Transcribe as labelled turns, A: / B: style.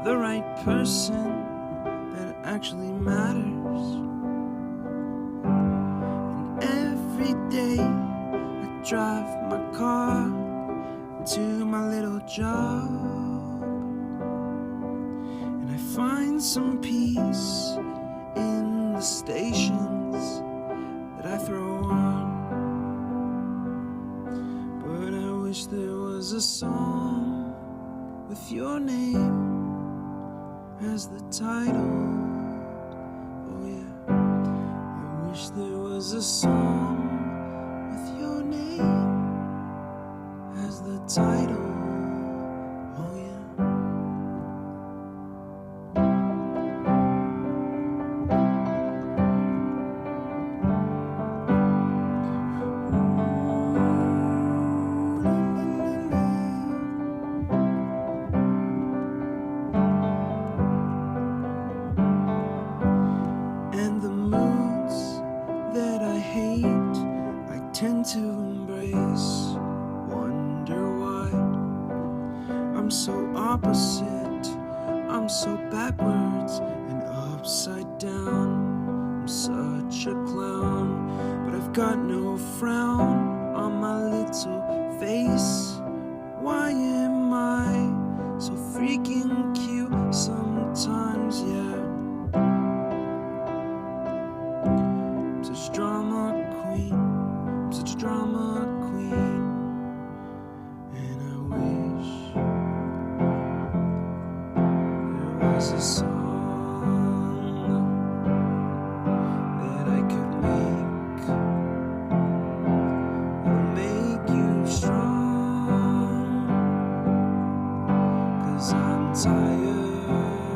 A: the right person that actually matters. And every day I drive my car to my little job, and I find some peace in the stations that I throw on. But I wish there was a song with your name as the title. Oh yeah, I wish there was a song with your name as the title. Oh yeah. And the moods that I hate, I tend to embrace. Wonder why I'm so opposite, I'm so backwards and upside down. I'm such a clown, but I've got no frown on my little face. Why am I so freaking cute sometimes, yeah? I'm such a drama queen, I'm such a drama queen. And I wish there was a song that I could make that'll make you strong. 'Cause I'm tired